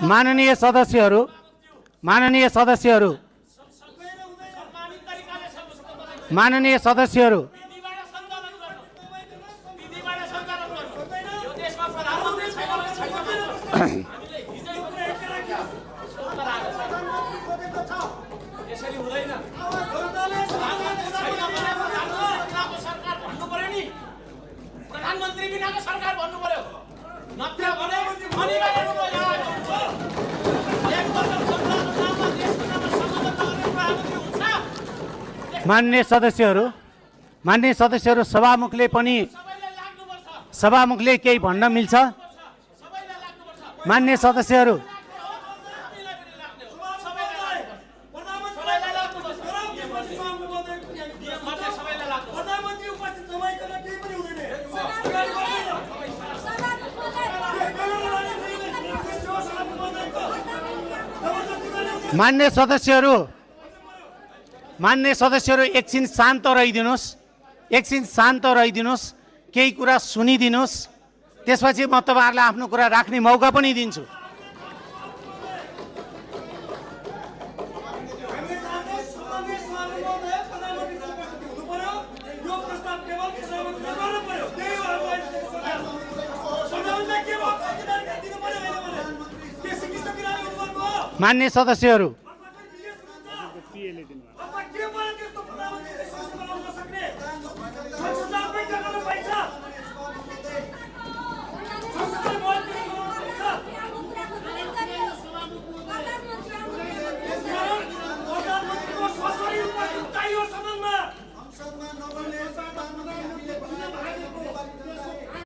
माननीय सदस्यहरू माननीय सदस्यहरू माननीय सदस्यहरू प्रधानमन्त्री बिनाको सरकार भन्नु पर्यो नत्र भने माननीय सदस्यहरू सभामुखले केही भन्न मिल्छ माननीय सदस्यहरू मान्य सदस्यहरू एकछिन शान्त रहिदिनुहोस् केही कुरा सुनिदिनुहोस् त्यसपछि म तपाईहरुलाई आफ्नो कुरा राख्ने मौका पनि दिन्छु मान्य सदस्यहरू